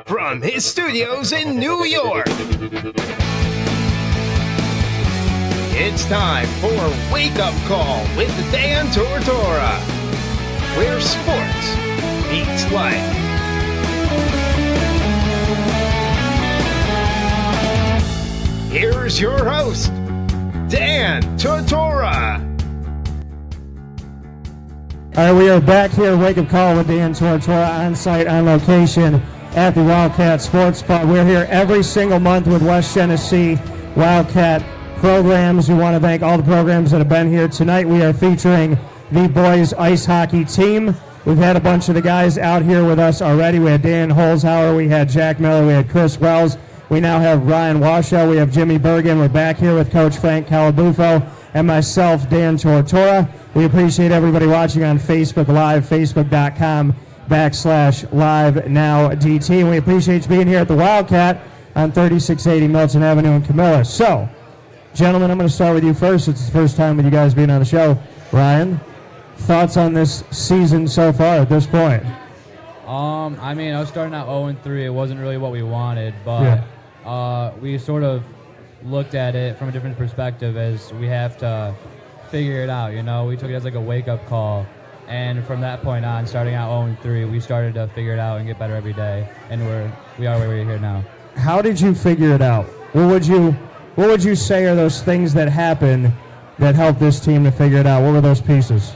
from his studios in New York. It's time for Wake Up Call with Dan Tortora, where sports meets life. Here's your host, Dan Tortora. All right, we are back here, Wake Up Call with Dan Tortora, on site, on location at the Wildcat Sports Pub. We're here every single month with West Genesee Wildcat programs. We want to thank all the programs that have been here. Tonight we are featuring the boys ice hockey team. We've had a bunch of the guys out here with us already. We had Dan Holzhauer, we had Jack Miller, we had Chris Wells. We now have Ryan Washoe, we have Jimmy Bergen. We're back here with Coach Frank Calabufo and myself, Dan Tortora. We appreciate everybody watching on Facebook Live, facebook.com/live-now-DT. And we appreciate you being here at the Wildcat on 3680 Milton Avenue in Camillus. So, gentlemen, I'm going to start with you first. It's the first time with you guys being on the show. Ryan, thoughts on this season so far at this point? I mean, I was starting out 0-3. It wasn't really what we wanted, but we sort of looked at it from a different perspective as we have to figure it out, you know. We took it as like a wake-up call, and from that point on, starting out 0-3, we started to figure it out and get better every day, and we are where we're here now. How did you figure it out? What would you say are those things that happened that helped this team to figure it out? What were those pieces?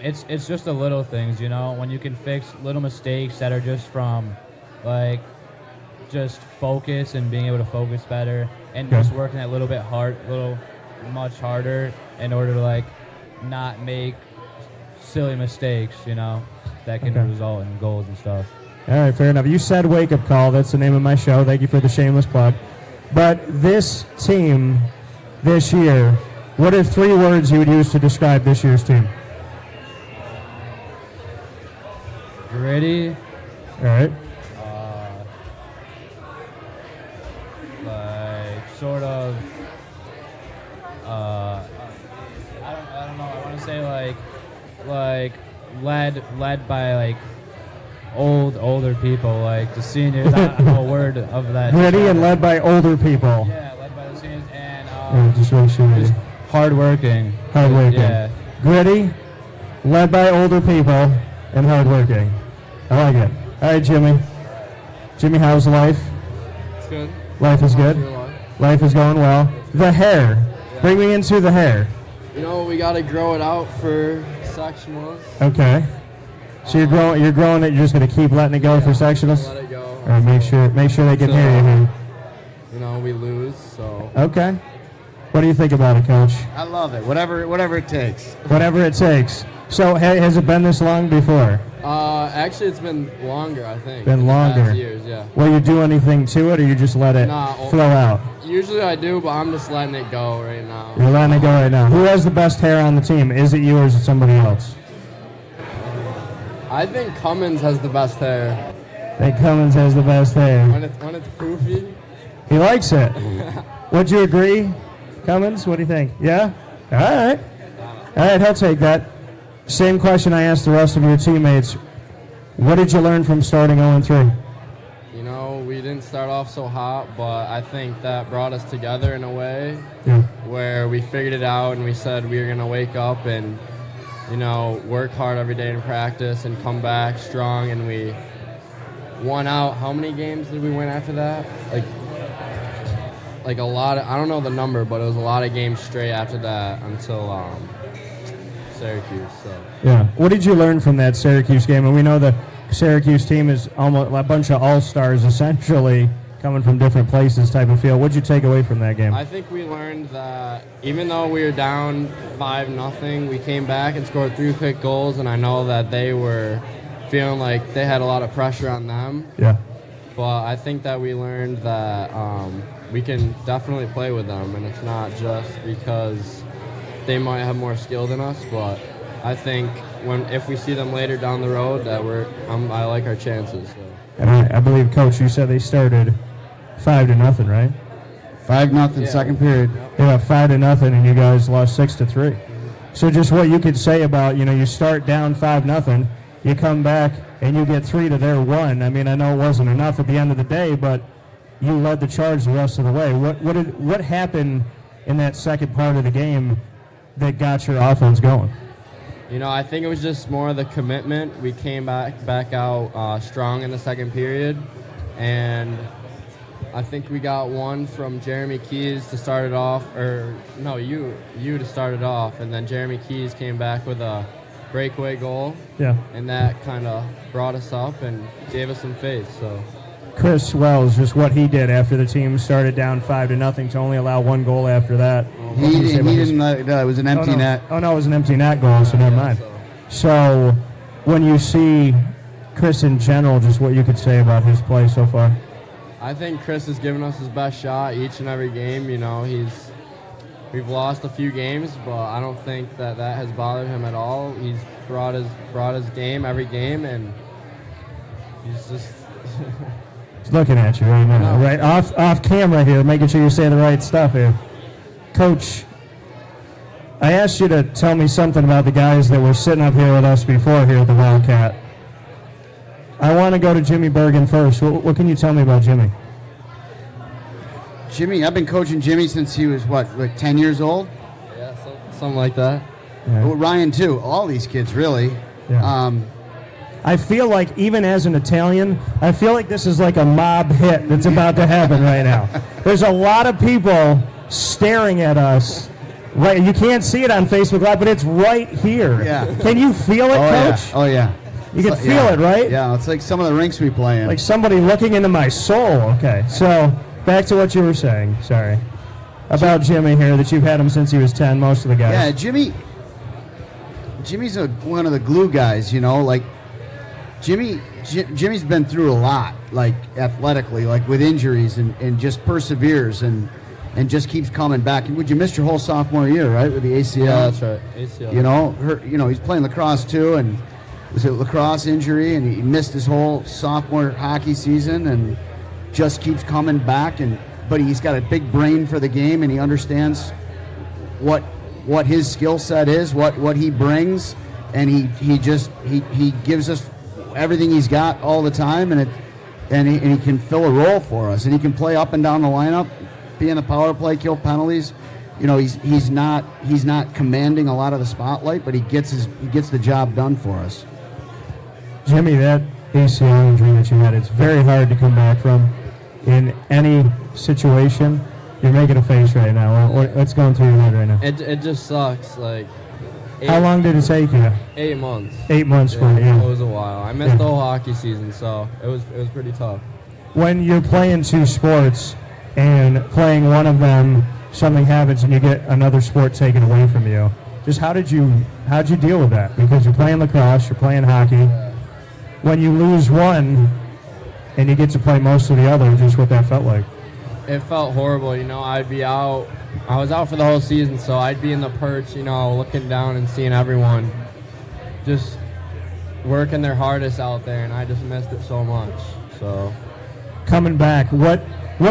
It's just the little things, you know, when you can fix little mistakes that are just from, like, just focus and being able to focus better and just working a little bit much harder in order to, like, not make silly mistakes, you know, that can result in goals and stuff. All right, fair enough. You said Wake Up Call. That's the name of my show. Thank you for the shameless plug. But this team this year, what are 3 words you would use to describe this year's team? Gritty. All right. Like, sort of, I don't know, I want to say like led by like older people, like the seniors. I don't know a word of that. Gritty and led by older people. Yeah, led by the seniors and just hardworking. Hardworking. Yeah. Gritty, led by older people, and hardworking. I like it. All right, Jimmy. Jimmy, how's life? It's good. Life is good. Life is going well. The hair. Yeah. Bring me into the hair. You know, we got to grow it out for sectionals. Okay. So you're growing it. You're just gonna keep letting it go for sectionals. Let it go. All right. Make sure they can hear you here. You know, we lose. So. Okay. What do you think about it, Coach? I love it. Whatever it takes. Whatever it takes. So has it been this long before? Actually, it's been longer, I think. Been longer. Past years, yeah. Will you do anything to it, or you just let it flow out? Usually I do, but I'm just letting it go right now. You're letting it go right now. Who has the best hair on the team? Is it you or is it somebody else? I think Cummins has the best hair. I think Cummins has the best hair. When it's poofy. He likes it. Would you agree, Cummins? What do you think? Yeah? All right. All right, he'll take that. Same question I asked the rest of your teammates. What did you learn from starting 0-3? You know, we didn't start off so hot, but I think that brought us together in a way where we figured it out and we said we were going to wake up and, you know, work hard every day in practice and come back strong, and we won out. How many games did we win after that? Like a lot of, I don't know the number, but it was a lot of games straight after that until Syracuse. So. Yeah. What did you learn from that Syracuse game? And we know the Syracuse team is almost a bunch of all-stars essentially coming from different places type of feel. What did you take away from that game? I think we learned that even though we were down 5-0, we came back and scored 3 quick goals, and I know that they were feeling like they had a lot of pressure on them. Yeah. But I think that we learned that we can definitely play with them, and it's not just because they might have more skill than us, but I think if we see them later down the road, that I like our chances. So. And I believe, Coach, you said they started 5-0, right? 5-0, second period. Yeah, 5-0, and you guys lost 6-3. So just what you could say about, you start down 5-0, You come back and you get 3 to their 1. I mean, I know it wasn't enough at the end of the day, but you led the charge the rest of the way. What happened in that second part of the game that got your offense going? You know, I think it was just more of the commitment. We came back out strong in the second period, and I think we got one from Jeremy Keys to start it off, or no, you to start it off, and then Jeremy Keys came back with a breakaway goal. Yeah. And that kind of brought us up and gave us some faith. So Chris Wells, just what he did after the team started down 5-0 to only allow 1 goal after that. He didn't let it was an empty net. Oh, no, it was an empty net goal, so never mind. So when you see Chris in general, just what you could say about his play so far? I think Chris has given us his best shot each and every game. You know, we've lost a few games, but I don't think that has bothered him at all. He's brought his game every game, and he's just he's looking at you right now, right off camera here, making sure you say the right stuff here. Coach, I asked you to tell me something about the guys that were sitting up here with us before here at the Wildcat. I want to go to Jimmy Bergen first. What can you tell me about Jimmy? Jimmy, I've been coaching Jimmy since he was, like 10 years old? Yeah, something like that. Yeah. Well, Ryan, too. All these kids, really. Yeah. I feel like, even as an Italian, I feel like this is like a mob hit that's about to happen right now. There's a lot of people staring at us. Right, you can't see it on Facebook Live, but it's right here. Yeah. Can you feel it, Coach? Yeah. Oh, yeah. You can feel it, right? Yeah, it's like some of the rinks we play in. Like somebody looking into my soul. Okay, so back to what you were saying. Sorry. About Jimmy here, that you've had him since he was 10, most of the guys. Yeah, Jimmy's one of the glue guys, you know. Like, Jimmy's been through a lot, like, athletically, like with injuries, and just perseveres and just keeps coming back. And you missed your whole sophomore year, right, with the ACL? Yeah, that's right, ACL. You know, he's playing lacrosse, too, and it was a lacrosse injury, and he missed his whole sophomore hockey season and just keeps coming back. But he's got a big brain for the game, and he understands what his skill set is, what he brings, and he gives us everything he's got all the time, and he can fill a role for us, and he can play up and down the lineup, be in the power play, kill penalties. You know, he's not commanding a lot of the spotlight, but he gets the job done for us. Jimmy, that ACL injury that you had, it's very hard to come back from in any situation. You're making a face right now. What's going through your head right now? It just sucks. Like, how long did it take you? 8 months. 8 months for you. It was a while. I missed the whole hockey season, so it was pretty tough. When you're playing 2 sports and playing one of them, something happens and you get another sport taken away from you. Just how'd you deal with that? Because you're playing lacrosse, you're playing hockey. When you lose one and you get to play most of the other, just what that felt like. It felt horrible, you know. I was out for the whole season, so I'd be in the perch, you know, looking down and seeing everyone just working their hardest out there, and I just missed it so much. So coming back, what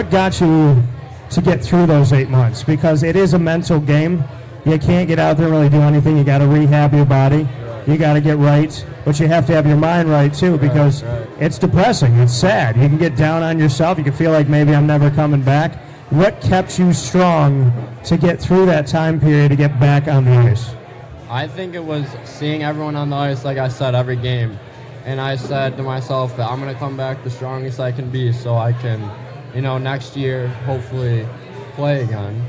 got you to get through those 8 months? Because it is a mental game. You can't get out there and really do anything. You got to rehab your body. You got to get right, but you have to have your mind right too, because it's depressing. It's sad. You can get down on yourself. You can feel like maybe I'm never coming back. What kept you strong to get through that time period to get back on the ice? I think it was seeing everyone on the ice, like I said, every game. And I said to myself that I'm going to come back the strongest I can be, so I can, you know, next year hopefully play again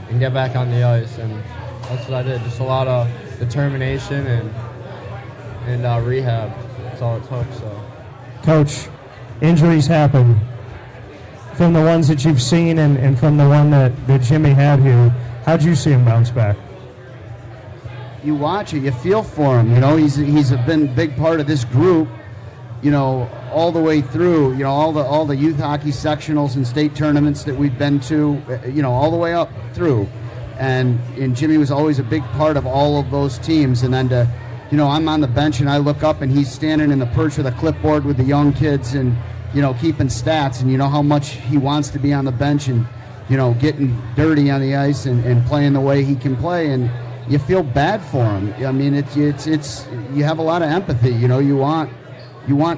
and get back on the ice. And that's what I did. Just a lot of determination and rehab. That's all it took. So, Coach, injuries happen. From the ones that you've seen and from the one that Jimmy had here, how'd you see him bounce back? You watch it, you feel for him. You know, he's been a big part of this group, you know, all the way through. You know, all the youth hockey sectionals and state tournaments that we've been to, you know, all the way up through. And Jimmy was always a big part of all of those teams. And then you know, I'm on the bench and I look up and he's standing in the perch with a clipboard with the young kids and, you know, keeping stats, and you know how much he wants to be on the bench and, you know, getting dirty on the ice and playing the way he can play. And, you feel bad for them. I mean, it's you have a lot of empathy. You know, you want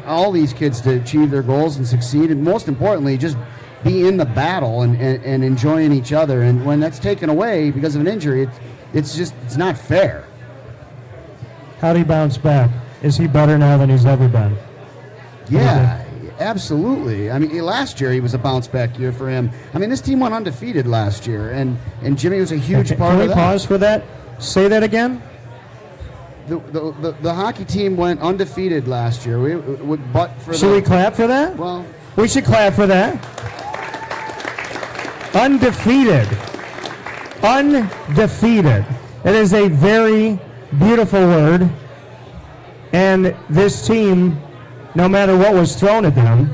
all these kids to achieve their goals and succeed, and most importantly, just be in the battle and enjoying each other. And when that's taken away because of an injury, it's not fair. How do you bounce back? Is he better now than he's ever been? Yeah, absolutely. I mean, last year he was a bounce back year for him. I mean, this team went undefeated last year, and Jimmy was a huge part of that. Can we pause for that? Say that again. The hockey team went undefeated last year. Should we clap for that? Well, we should clap for that. Undefeated. Undefeated. It is a very beautiful word. And this team, no matter what was thrown at them,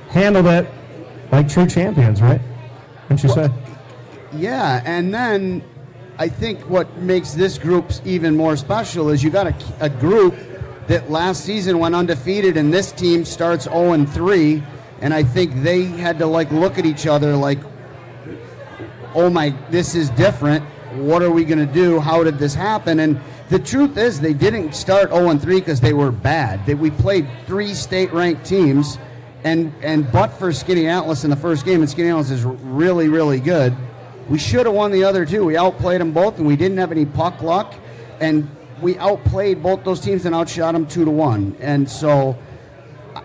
handled it like true champions, right? Wouldn't you say? Yeah, and then I think what makes this group even more special is you got a group that last season went undefeated, and this team starts 0-3, and I think they had to look at each other like, oh my, this is different. What are we going to do? How did this happen? And the truth is, they didn't start 0-3 because they were bad. We played 3 state-ranked teams, and but for Skinny Atlas in the first game, and Skinny Atlas is really, really good. We should have won the other 2. We outplayed them both, and we didn't have any puck luck, and we outplayed both those teams and outshot them 2-1. And so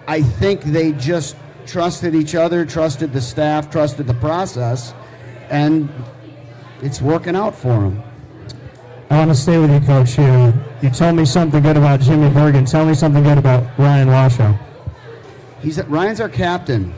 I think they just trusted each other, trusted the staff, trusted the process, and it's working out for them. I want to stay with you, Coach. You told me something good about Jimmy Bergen. Tell me something good about Ryan Washoe. Ryan's our captain,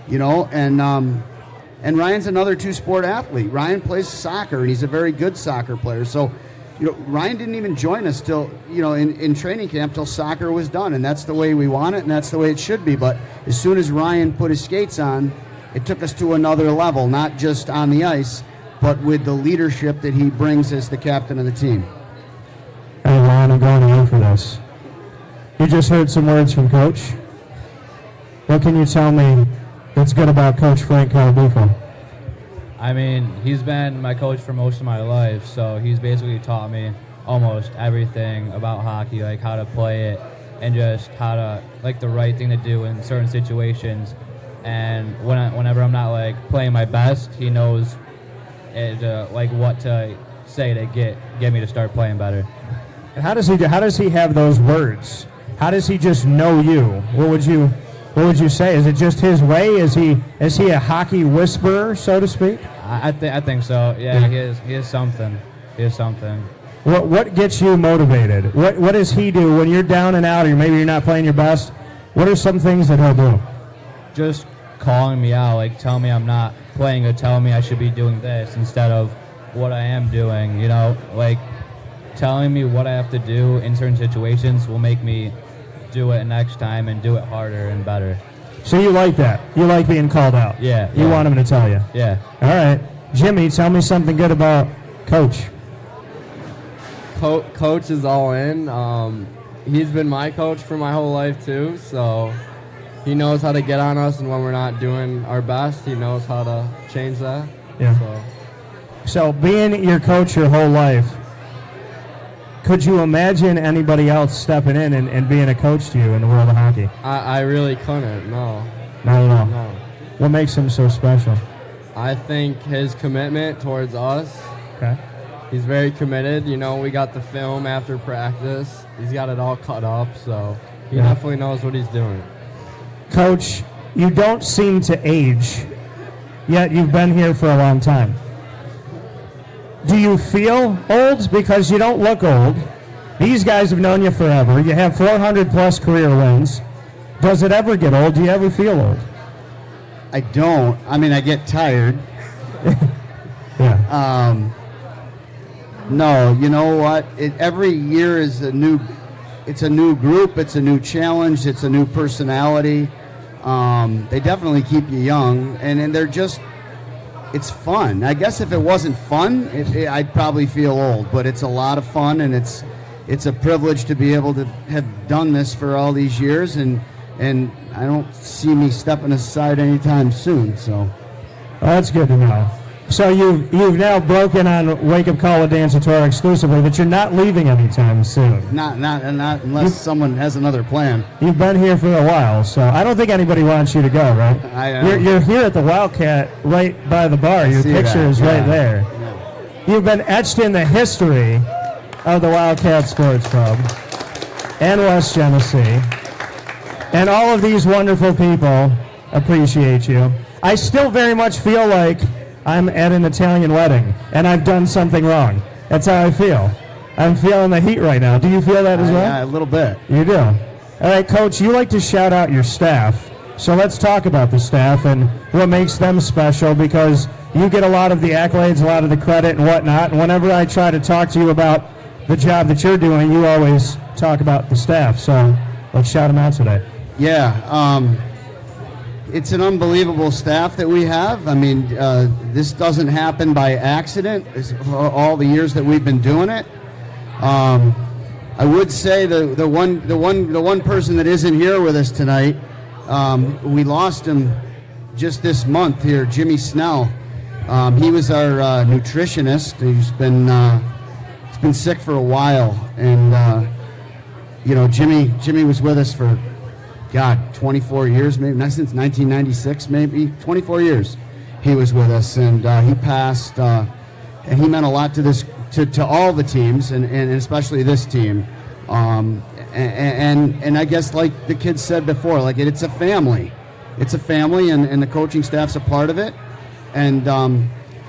you know, and Ryan's another 2-sport athlete. Ryan plays soccer, and he's a very good soccer player. So, you know, Ryan didn't even join us till, you know, in training camp till soccer was done, and that's the way we want it, and that's the way it should be. But as soon as Ryan put his skates on, it took us to another level, not just on the ice, but with the leadership that he brings as the captain of the team. Hey, Ryan, I'm going to you for this. You just heard some words from Coach. What can you tell me that's good about Coach Frank Carvel? I mean, he's been my coach for most of my life, so he's basically taught me almost everything about hockey, like how to play it and just how to, like, the right thing to do in certain situations. And whenever I'm not, playing my best, he knows what to say to get me to start playing better. And how does he have those words? How does he just know you? What would you say? Is it just his way? Is he a hockey whisperer, so to speak? I think so. Yeah, he is something. He is something. What gets you motivated? What does he do when you're down and out, or maybe you're not playing your best? What are some things that he'll do? Just calling me out, tell me I'm not playing good, tell me I should be doing this instead of what I am doing, you know, telling me what I have to do in certain situations will make me do it next time and do it harder and better. So you like that? You like being called out? Yeah. You want him to tell you? Yeah. All right. Jimmy, tell me something good about Coach. Coach is all in. He's been my coach for my whole life too, so he knows how to get on us, and when we're not doing our best, he knows how to change that. Yeah. So being your coach your whole life, could you imagine anybody else stepping in and being a coach to you in the world of hockey? I really couldn't, no. Not at all? No. What makes him so special? I think his commitment towards us. Okay. He's very committed. You know, we got the film after practice. He's got it all cut up, so he definitely knows what he's doing. Coach, you don't seem to age, yet you've been here for a long time. Do you feel old? Because you don't look old. These guys have known you forever. You have 400-plus career wins. Does it ever get old? Do you ever feel old? I don't. I mean, I get tired. Yeah. No, you know what? Every year is it's a new group, it's a new challenge, it's a new personality. They definitely keep you young, and they're just, it's fun. I guess if it wasn't fun, I'd probably feel old, but it's a lot of fun, and it's a privilege to be able to have done this for all these years, and I don't see me stepping aside anytime soon. So, that's good to know. So you've now broken on Wake Up Call with Dan Tortora exclusively that you're not leaving anytime soon. Not unless someone has another plan. You've been here for a while, so I don't think anybody wants you to go, right? You're here at the Wildcat right by the bar. Your picture is right there. Yeah. You've been etched in the history of the Wildcat Sports Pub and West Genesee. And all of these wonderful people appreciate you. I still very much feel like I'm at an Italian wedding, and I've done something wrong. That's how I feel. I'm feeling the heat right now. Do you feel that as well? Yeah, a little bit. You do. All right, Coach, you like to shout out your staff. So let's talk about the staff and what makes them special, because you get a lot of the accolades, a lot of the credit and whatnot. And whenever I try to talk to you about the job that you're doing, you always talk about the staff. So let's shout them out today. Yeah. It's an unbelievable staff that we have. I mean, this doesn't happen by accident. It's all the years that we've been doing it. I would say the one person that isn't here with us tonight, we lost him just this month here, Jimmy Snell. He was our nutritionist. He's been sick for a while, and Jimmy was with us for 24 years, maybe not since 1996, maybe 24 years he was with us, and he passed, and he meant a lot to this, to all the teams, and especially this team, and I guess like the kids said before, like it's a family, and the coaching staff's a part of it, and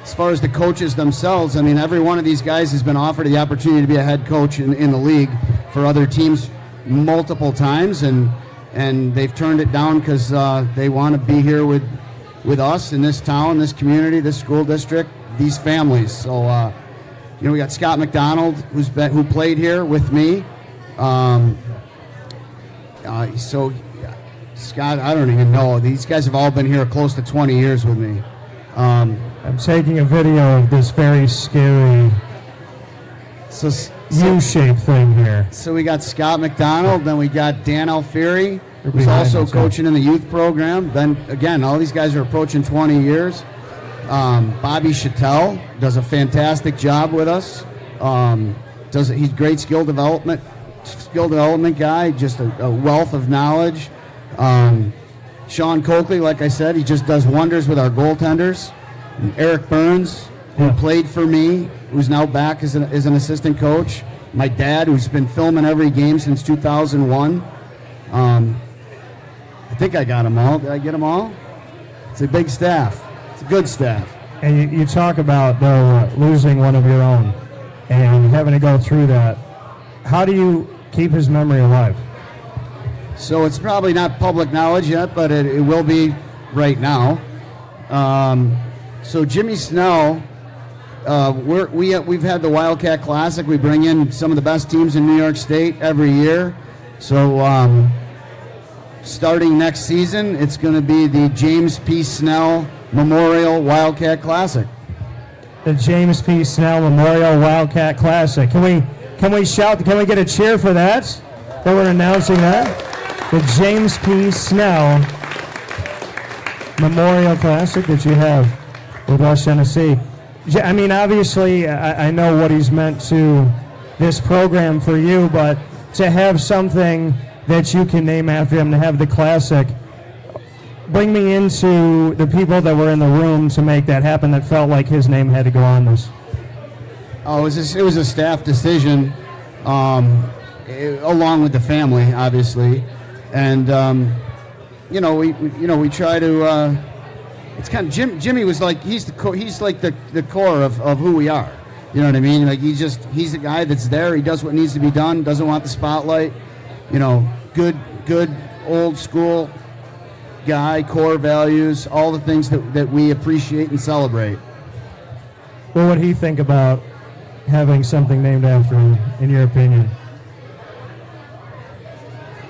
as far as the coaches themselves, I mean, every one of these guys has been offered the opportunity to be a head coach in the league for other teams multiple times, and they've turned it down because they want to be here with us in this town, this community, this school district, these families. So, we got Scott McDonald, who played here with me. So, Scott, I don't even know. These guys have all been here close to 20 years with me. I'm taking a video of this very scary U-shaped thing here. So we got Scott McDonald, then we got Dan Alfieri, who's also coaching in the youth program. Then again, all these guys are approaching 20 years. Bobby Chattel does a fantastic job with us. He's great skill development guy, just a wealth of knowledge. Sean Coakley, like I said, he just does wonders with our goaltenders. And Eric Burns, who played for me, who's now back as an assistant coach. My dad, who's been filming every game since 2001. I think I got them all. Did I get them all? It's a big staff. It's a good staff. And you talk about, though, losing one of your own and having to go through that. How do you keep his memory alive? So it's probably not public knowledge yet, but it will be right now. So Jimmy Snell, we've had the Wildcat Classic. We bring in some of the best teams in New York State every year. So starting next season, it's going to be the James P. Snell Memorial Wildcat Classic. The James P. Snell Memorial Wildcat Classic. Can we shout? Can we get a cheer for that? That we're announcing that. The James P. Snell Memorial Classic that you have with West Genesee. I mean, obviously, I know what he's meant to this program for you, but to have something that you can name after him, to have the classic, bring me into the people that were in the room to make that happen that felt like his name had to go on this. Oh, it was a staff decision, along with the family, obviously, and we try to. It's kind of Jimmy was like he's like the core of who we are. You know what I mean? Like he's the guy that's there. He does what needs to be done. Doesn't want the spotlight. Good old school guy, core values, all the things that we appreciate and celebrate. What would he think about having something named after him, in your opinion?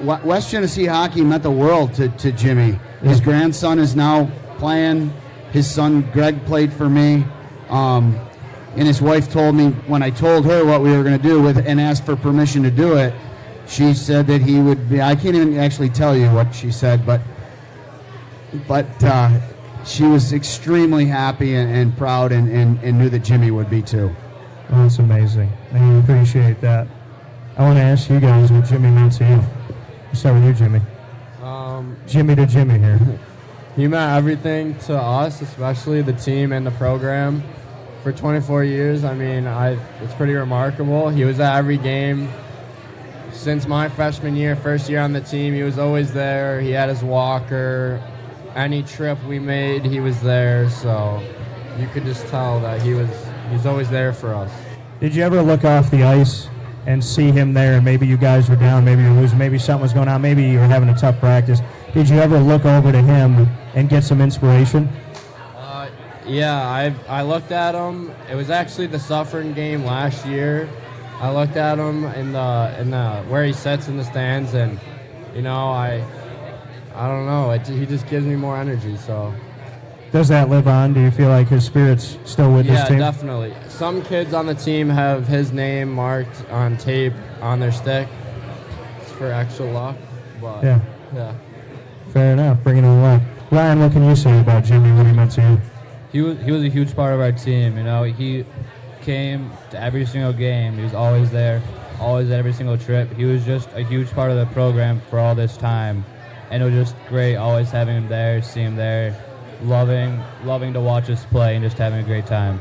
West Genesee hockey meant the world to Jimmy. His grandson is now playing. His son Greg played for me. And his wife told me, when I told her what we were going to do and asked for permission to do it, she said that he would be, I can't even actually tell you what she said, but she was extremely happy and proud and knew that Jimmy would be too. Oh, that's amazing. I appreciate that. I want to ask you guys what Jimmy meant to you. Let's start with you, Jimmy. Jimmy to Jimmy here. He meant everything to us, especially the team and the program. For 24 years, I mean, it's pretty remarkable. He was at every game. Since my freshman year, first year on the team, he was always there. He had his walker. Any trip we made, he was there. So you could just tell that he's always there for us. Did you ever look off the ice and see him there, and maybe you guys were down, maybe you were losing, maybe something was going on, maybe you were having a tough practice? Did you ever look over to him and get some inspiration? Yeah, I looked at him. It was actually the Suffern game last year. I looked at him in the where he sits in the stands, and I don't know. He just gives me more energy. So. Does that live on? Do you feel like his spirit's still with this team? Yeah, definitely. Some kids on the team have his name marked on tape on their stick. It's for extra luck. But yeah. Fair enough. Bringing it luck. Ryan, what can you say about Jimmy? What he meant to you? He was a huge part of our team. He came to every single game. He was always there, always at every single trip. He was just a huge part of the program for all this time, and it was just great always having him there, seeing him there, loving to watch us play and just having a great time.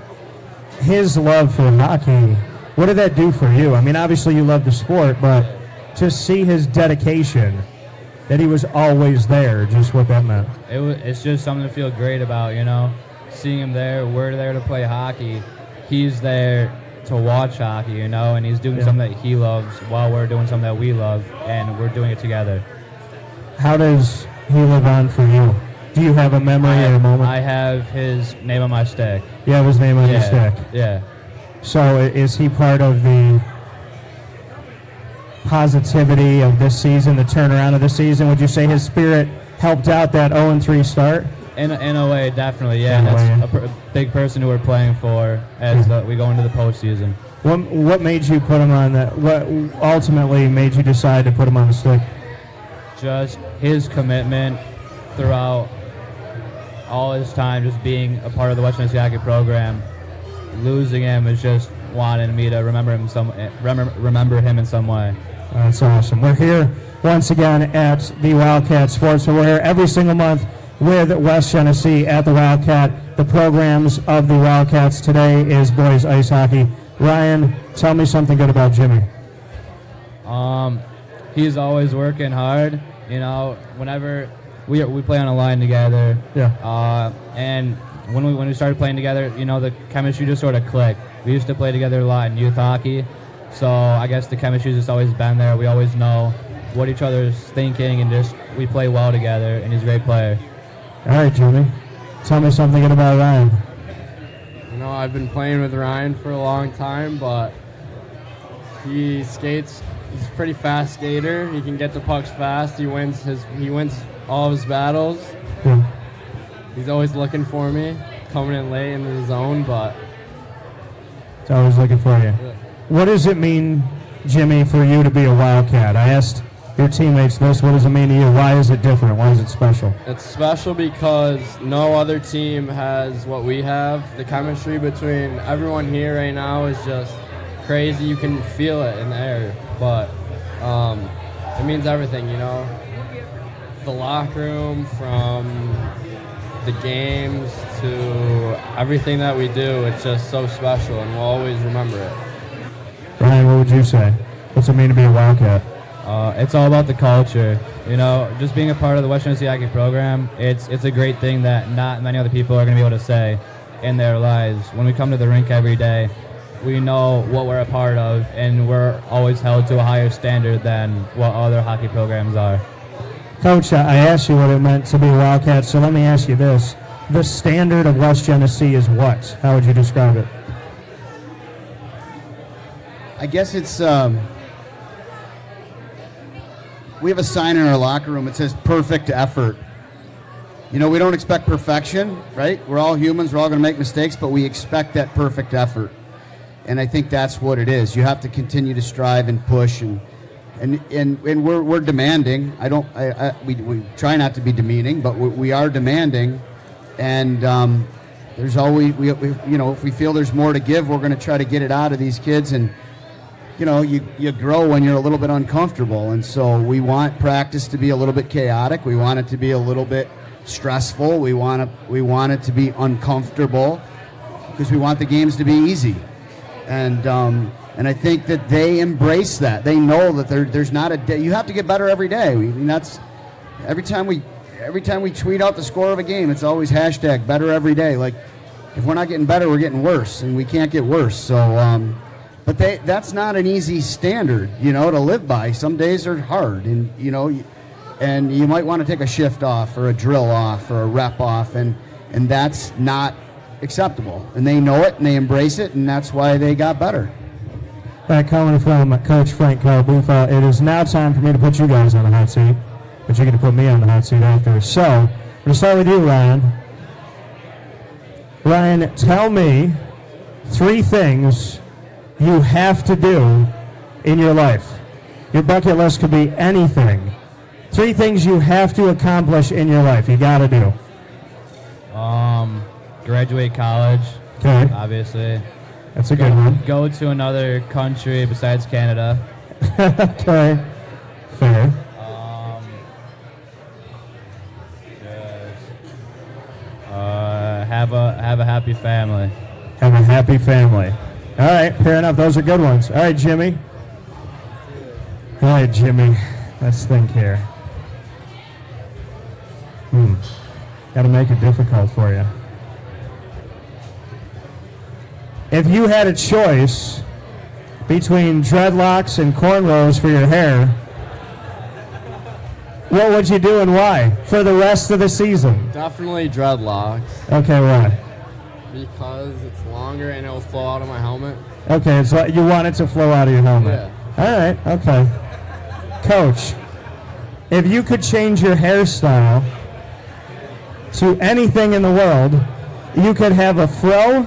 His love for hockey, what did that do for you? I mean, obviously you love the sport, but to see his dedication, that he was always there, just what that meant. It's just something to feel great about, seeing him there. We're there to play hockey. He's there to watch hockey, and he's doing something that he loves while we're doing something that we love, and we're doing it together. How does he live on for you? Do you have a memory or a moment? I have his name on my stick. You have his name on your stick? Yeah. So is he part of the positivity of this season, the turnaround of the season? Would you say his spirit helped out that 0-3 start? In a way, definitely, yeah. That's a big person who we're playing for as we go into the postseason. What made you put him on that? What ultimately made you decide to put him on the stick? Just his commitment throughout all his time, just being a part of the West Genesee hockey program. Losing him is just wanting me to remember him in some way. That's awesome. We're here once again at the Wildcat Sports Pub. We're here every single month with West Genesee at the Wildcat. The programs of the Wildcats today is boys ice hockey. Ryan, tell me something good about Jimmy. He's always working hard. Whenever we play on a line together. Yeah. And when we started playing together, the chemistry just sort of clicked. We used to play together a lot in youth hockey, so I guess the chemistry's just always been there. We always know what each other's thinking, and just we play well together. And he's a great player. All right, Jimmy. Tell me something good about Ryan. I've been playing with Ryan for a long time, but he skates. He's a pretty fast skater. He can get the pucks fast. He wins all of his battles. Yeah. He's always looking for me, coming in late into the zone, but he's always looking for you. Yeah. What does it mean, Jimmy, for you to be a Wildcat? I asked your teammates this. What does it mean to you? Why is it different? Why is it special? It's special because no other team has what we have. The chemistry between everyone here right now is just crazy. You can feel it in the air, but it means everything, The locker room, from the games to everything that we do, it's just so special, and we'll always remember it. Ryan, what would you say? What's it mean to be a Wildcat? It's all about the culture. Just being a part of the West Genesee hockey program, it's a great thing that not many other people are going to be able to say in their lives. When we come to the rink every day, we know what we're a part of, and we're always held to a higher standard than what other hockey programs are. Coach, I asked you what it meant to be a Wildcat, so let me ask you this. The standard of West Genesee is what? How would you describe it? I guess it's, we have a sign in our locker room. It says perfect effort. We don't expect perfection, right? We're all humans. We're all going to make mistakes, but we expect that perfect effort. And I think that's what it is. You have to continue to strive and push, and we're demanding. We try not to be demeaning, but we are demanding. And there's always, if we feel there's more to give, we're going to try to get it out of these kids. And, you grow when you're a little bit uncomfortable. And so we want practice to be a little bit chaotic. We want it to be a little bit stressful. We want it to be uncomfortable because we want the games to be easy. And I think that they embrace that. They know that there's not a day. You have to get better every day. That's every time we tweet out the score of a game, it's always hashtag better every day. Like, if we're not getting better, we're getting worse, and we can't get worse. So, but that's not an easy standard, to live by. Some days are hard, and and you might want to take a shift off or a drill off or a rep off, and that's not acceptable. And they know it, and they embrace it, and that's why they got better. Back coming from Coach Frank Carvel, it is now time for me to put you guys on the hot seat, but you're going to put me on the hot seat after. So, I'm going to start with you, Ryan. Ryan, tell me 3 things you have to do in your life. Your bucket list could be anything. 3 things you have to accomplish in your life. You got to do. Graduate college. Okay. Obviously. That's a good one. Go to another country besides Canada. Okay. Fair. Have a happy family. Have a happy family. All right, fair enough. Those are good ones. All right, Jimmy. All right, Jimmy. Let's think here. Got to make it difficult for you. If you had a choice between dreadlocks and cornrows for your hair, what would you do and why for the rest of the season? Definitely dreadlocks. Okay, why? Because it's longer and it'll flow out of my helmet. Okay, so you want it to flow out of your helmet. Yeah. All right, okay. Coach, if you could change your hairstyle to anything in the world, you could have a fro,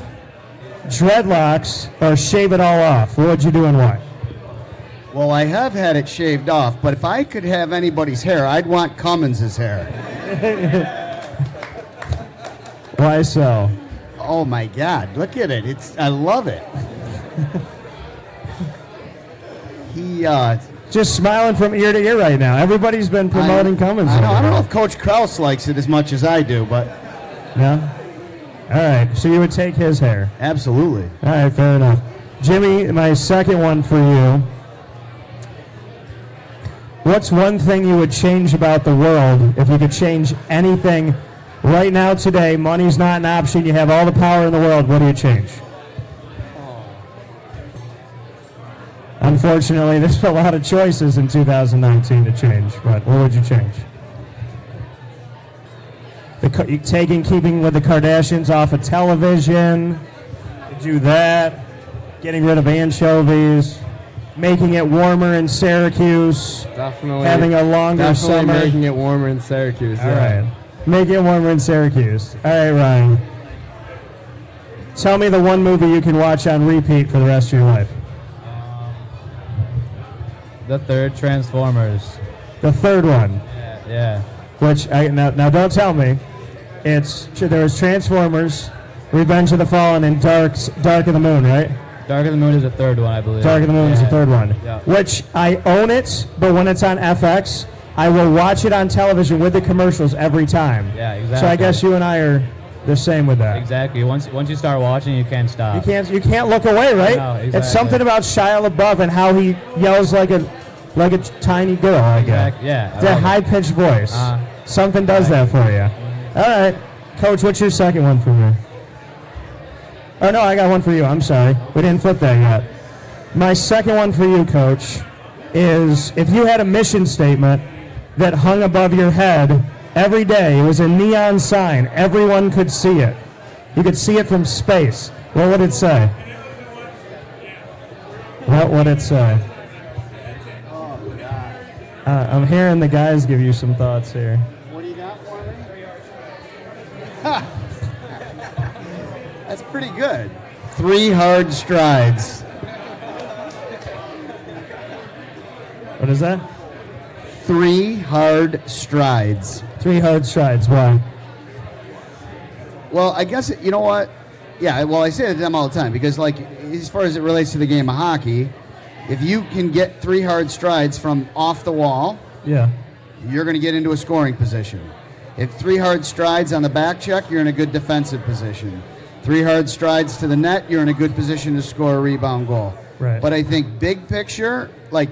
dreadlocks, or shave it all off. What would you do and why? Well, I have had it shaved off, but if I could have anybody's hair, I'd want Cummins' hair. Why so? Oh my God! Look at it. I love it. He just smiling from ear to ear right now. Everybody's been promoting Cummins. I don't know if Coach Kraus likes it as much as I do, but yeah. All right. So you would take his hair? Absolutely. All right. Fair enough. Jimmy, my second one for you. What's one thing you would change about the world if you could change anything right now today? Money's not an option. You have all the power in the world. What do you change? Unfortunately, there's a lot of choices in 2019 to change, but what would you change? Keeping with the Kardashians off of television, do that, getting rid of anchovies, making it warmer in Syracuse, definitely having a longer summer. Making it warmer in Syracuse. All right. Making it warmer in Syracuse. All right, Ryan. Tell me the one movie you can watch on repeat for the rest of your life. The third Transformers. The third one. Yeah. Which now don't tell me. There was Transformers, Revenge of the Fallen, and Dark of the Moon, right? Dark of the Moon is the third one, I believe. Dark of the Moon is the third one. Yeah. Which I own it, but when it's on FX, I will watch it on television with the commercials every time. Yeah, exactly. So I guess you and I are the same with that. Exactly. Once you start watching, you can't stop. You can't look away, right? No, exactly. It's something about Shia LaBeouf and how he yells like a tiny girl. I guess. Yeah. It's a high-pitched voice. Something does that for you. All right, Coach. What's your second one for me? Oh no, I got one for you. I'm sorry, we didn't flip that yet. My second one for you, Coach, is if you had a mission statement that hung above your head every day. It was a neon sign. Everyone could see it. You could see it from space. What would it say? What would it say? I'm hearing the guys give you some thoughts here. What do you got for me? That's pretty good. 3 hard strides. What is that? 3 hard strides. 3 hard strides. Why? Well, I guess, you know what? Yeah, well, I say it to them all the time because, like, as far as it relates to the game of hockey, if you can get 3 hard strides from off the wall, Yeah. you're going to get into a scoring position. If 3 hard strides on the back check, you're in a good defensive position. 3 hard strides to the net, you're in a good position to score a rebound goal. Right. But I think big picture, like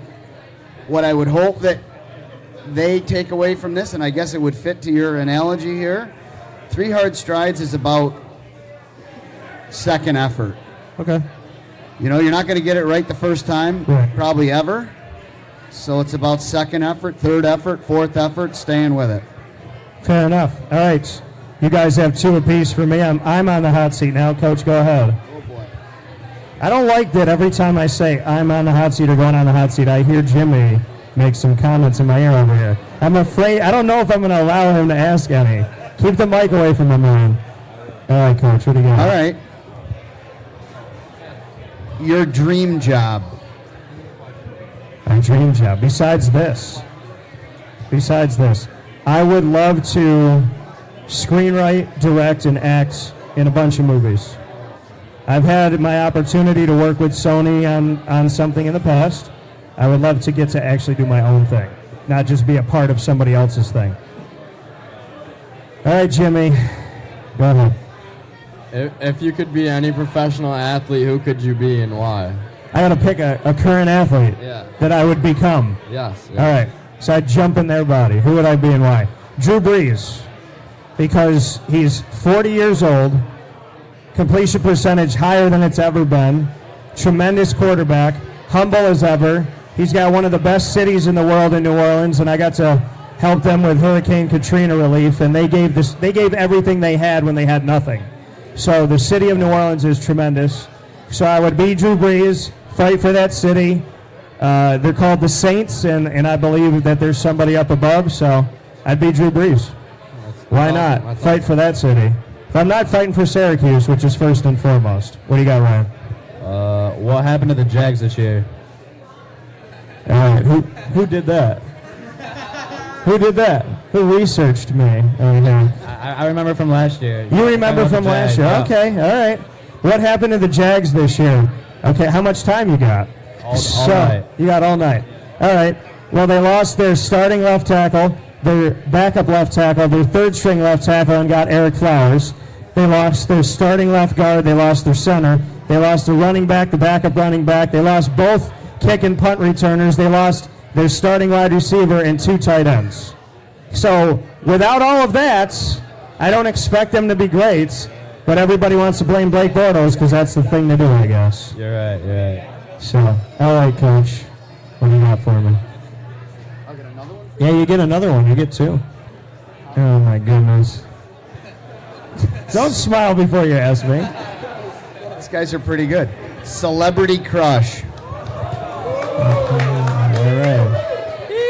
what I would hope that they take away from this, and I guess it would fit to your analogy here, 3 hard strides is about second effort. Okay. You know, you're not going to get it right the first time, Right. probably ever. So it's about second effort, third effort, fourth effort, staying with it. Fair enough. All right. You guys have 2 apiece for me. I'm on the hot seat now. Coach, go ahead. Oh, boy. I don't like that every time I say I'm on the hot seat or going on the hot seat, I hear Jimmy make some comments in my ear over here. I'm afraid, I don't know if I'm going to allow him to ask any. Keep the mic away from him, man. All right, Coach, what do you got? All right. Your dream job. My dream job. Besides this, I would love to screenwrite, direct, and act in a bunch of movies. I've had my opportunity to work with Sony on something in the past. I would love to get to actually do my own thing, not just be a part of somebody else's thing. All right, Jimmy, go ahead. If you could be any professional athlete, who could you be and why? I got to pick a current athlete that I would become. Yes. All right, so I'd jump in their body. Who would I be and why? Drew Brees, because he's 40 years old, completion percentage higher than it's ever been, tremendous quarterback, humble as ever. He's got one of the best cities in the world in New Orleans, and I got to help them with Hurricane Katrina relief, and they gave everything they had when they had nothing. So the city of New Orleans is tremendous. So I would be Drew Brees, fight for that city. They're called the Saints, and I believe that there's somebody up above, so I'd be Drew Brees. Why not? Fight for that city. If I'm not fighting for Syracuse, which is first and foremost. What do you got, Ryan? What happened to the Jags this year? All right, who did that? Who did that? Who researched me? I remember from last year. You remember from last year? Yeah. Okay, all right. What happened to the Jags this year? Okay, how much time you got? All night. You got all night. All right. Well, they lost their starting left tackle, their backup left tackle, their third-string left tackle, and got Eric Flowers. They lost their starting left guard. They lost their center. They lost the running back, the backup running back. They lost both kick and punt returners. They lost their starting wide receiver and 2 tight ends. So without all of that, I don't expect them to be great, but everybody wants to blame Blake Bortles because that's the thing to do, I guess. You're right. So, all right, Coach. What do you got for me? I'll get another one. Yeah, you get another one. You get 2. Oh, my goodness. Don't smile before you ask me. These guys are pretty good. Celebrity crush. All right.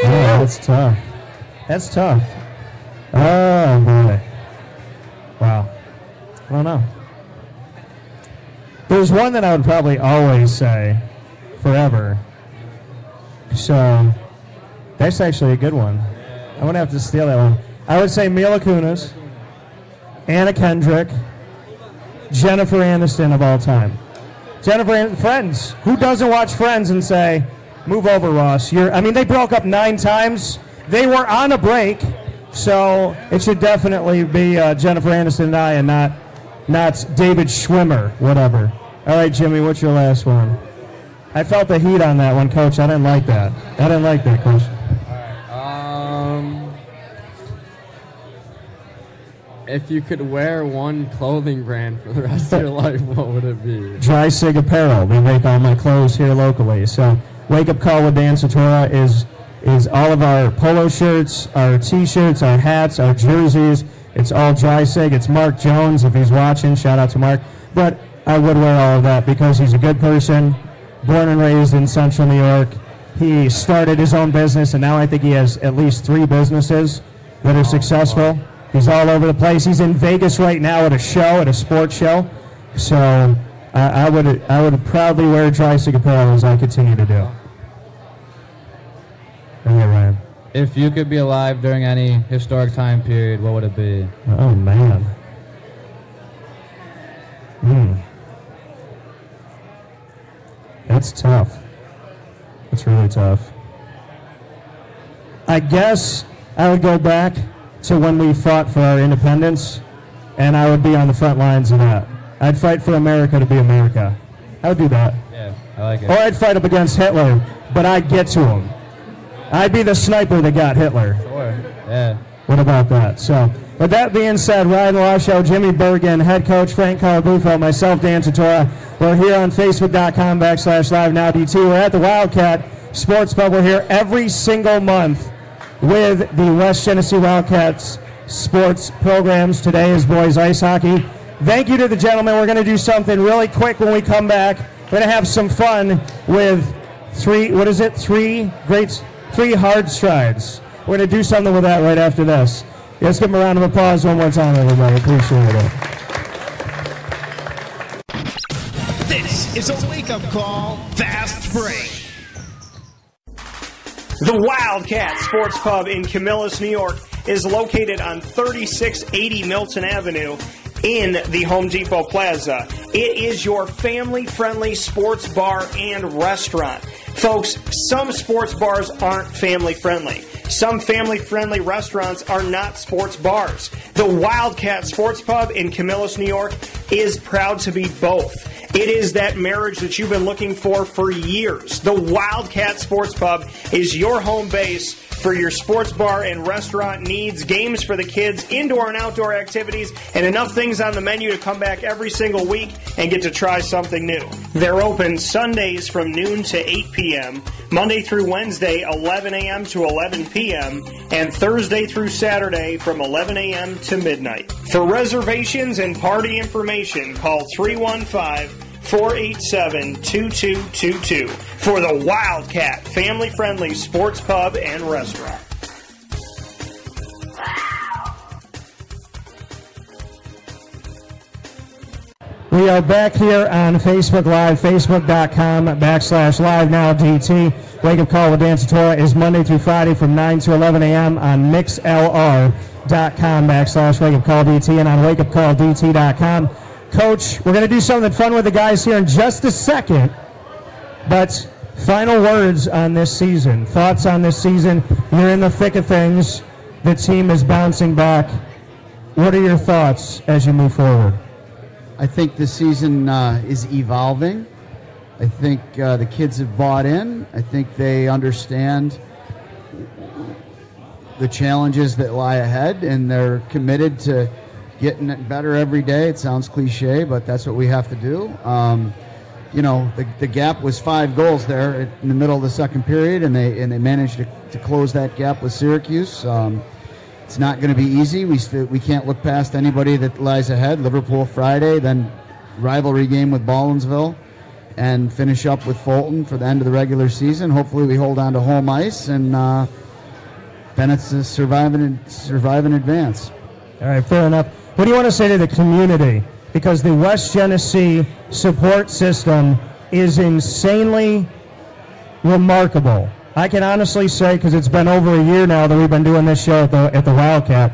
Oh, that's tough. That's tough. Oh, boy. Wow. I don't know. There's one that I would probably always say forever. So that's actually a good one. I'm going to have to steal that one. I would say Mila Kunis, Anna Kendrick, Jennifer Aniston of all time. Friends. Who doesn't watch Friends and say, move over, Ross? They broke up 9 times. They were on a break. So it should definitely be Jennifer Aniston and I, and not David Schwimmer, whatever. All right, Jimmy, what's your last one? I felt the heat on that one, Coach. I didn't like that. Coach. If you could wear one clothing brand for the rest of your life, what would it be? Dreissig Apparel. They make all my clothes here locally. So Wake Up Call with Dan Tortora is all of our polo shirts, our T-shirts, our hats, our jerseys. It's all Dreissig. It's Mark Jones, if he's watching. Shout out to Mark. But I would wear all of that because he's a good person, born and raised in Central New York. He started his own business, and now I think he has at least 3 businesses that are successful. Wow. He's all over the place. He's in Vegas right now at a sports show. So I would proudly wear Dreissig Apparel as I continue to do. Okay, Ryan. If you could be alive during any historic time period, what would it be? Oh, man. It's tough. It's really tough. I guess I would go back to when we fought for our independence, and I would be on the front lines of that. I'd fight for America to be America. I would do that. Yeah, I like it. Or I'd fight up against Hitler, but I'd get to him. I'd be the sniper that got Hitler. Sure, yeah. What about that? So, with that being said, Ryan Washoe, Jimmy Bergen, head coach Frank Calabufo, myself, Dan Tortora. We're here on Facebook.com/LiveNowDT. We're at the Wildcat Sports Pub. We're here every single month with the West Genesee Wildcats sports programs. Today is boys ice hockey. Thank you to the gentlemen. We're going to do something really quick when we come back. We're going to have some fun with three hard strides. We're going to do something with that right after this. Let's give them a round of applause one more time, everybody. Appreciate it. This is a wake-up call, fast break. The Wildcat Sports Pub in Camillus, New York is located on 3680 Milton Avenue in the Home Depot Plaza. It is your family-friendly sports bar and restaurant. Folks, some sports bars aren't family-friendly. Some family-friendly restaurants are not sports bars. The Wildcat Sports Pub in Camillus, New York is proud to be both. It is that marriage that you've been looking for years. The Wildcat Sports Pub is your home base for your sports bar and restaurant needs, games for the kids, indoor and outdoor activities, and enough things on the menu to come back every single week and get to try something new. They're open Sundays from noon to 8 p.m., Monday through Wednesday, 11 a.m. to 11 p.m., and Thursday through Saturday from 11 a.m. to midnight. For reservations and party information, call 315-487-2222 for the Wildcat family-friendly sports pub and restaurant. We are back here on Facebook Live, facebook.com/LiveNowDT. Wake Up Call with Dan Tortora is Monday through Friday from 9 to 11 a.m. on mixlr.com/wakeupcalldt and on wakeupcalldt.com. Coach, we're going to do something fun with the guys here in just a second, but final words on this season, thoughts on this season. You're in the thick of things. The team is bouncing back. What are your thoughts as you move forward? I think the season is evolving. I think the kids have bought in. I think they understand the challenges that lie ahead, and they're committed to getting it better every day. It sounds cliche, but that's what we have to do. You know, the gap was 5 goals there in the middle of the second period, and they managed to close that gap with Syracuse. It's not going to be easy. We can't look past anybody that lies ahead. Liverpool Friday, then rivalry game with Ballinsville, and finish up with Fulton for the end of the regular season. Hopefully we hold on to home ice, and then it's a survive and advance. All right, fair enough. What do you want to say to the community? Because the West Genesee support system is insanely remarkable. I can honestly say, because it's been over a year now that we've been doing this show at the Wildcat,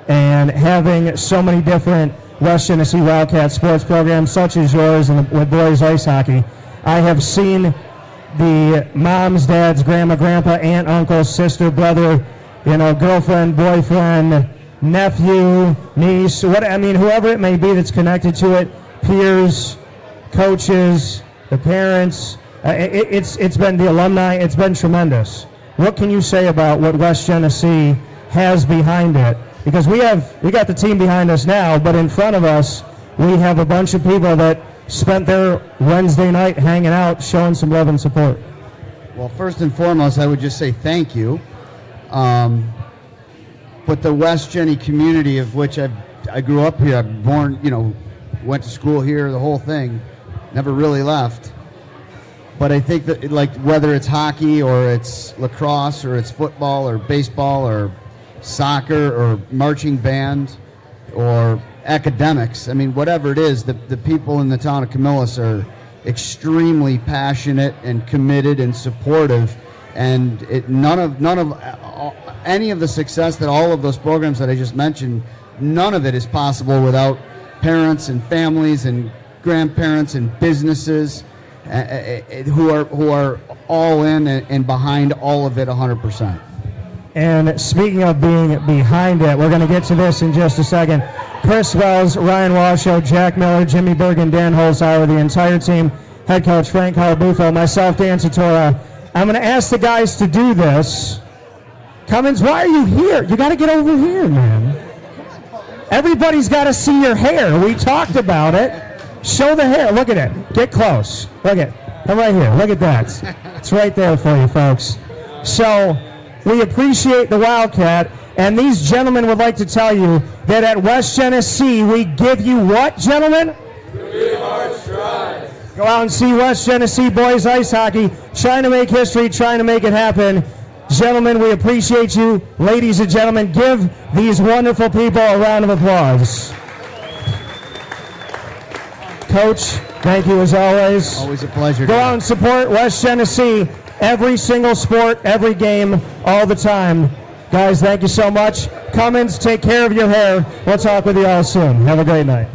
and having so many different West Genesee Wildcat sports programs such as yours and with boys ice hockey, I have seen the moms, dads, grandma, grandpa, aunt, uncle, sister, brother, girlfriend, boyfriend, nephew, niece, whoever it may be that's connected to it, peers, coaches, the parents. It's been the alumni. It's been tremendous. What can you say about what West Genesee has behind it? Because we got the team behind us now, but in front of us we have a bunch of people that spent their Wednesday night hanging out, showing some love and support. Well, first and foremost, I would just say thank you. But the West Genny community, of which I grew up here, I'm born, went to school here, the whole thing, never really left. But I think that, whether it's hockey or it's lacrosse or it's football or baseball or soccer or marching band or academics, whatever it is, the people in the town of Camillus are extremely passionate and committed and supportive. And none of any of the success that all of those programs that I just mentioned, none of it is possible without parents and families and grandparents and businesses who are all in and behind all of it 100%. And speaking of being behind it, we're going to get to this in just a second. Chris Wells, Ryan Washoe, Jack Miller, Jimmy Bergen, Dan Holzhauer, the entire team, head coach Frank Harbufo, myself, Dan Tortora. I'm going to ask the guys to do this. Cummins, why are you here? You got to get over here, man. Everybody's got to see your hair. We talked about it. Show the hair. Look at it. Get close. Look at it. Come right here. Look at that. It's right there for you, folks. So we appreciate the Wildcat, and these gentlemen would like to tell you that at West Genesee, we give you what, gentlemen? 3 hard strides. Go out and see West Genesee boys ice hockey, trying to make history, trying to make it happen. Gentlemen, we appreciate you. Ladies and gentlemen, give these wonderful people a round of applause. Coach, thank you as always. Always a pleasure. Go out and support West Genesee. Every single sport, every game, all the time. Guys, thank you so much. Cummins, take care of your hair. We'll talk with you all soon. Have a great night.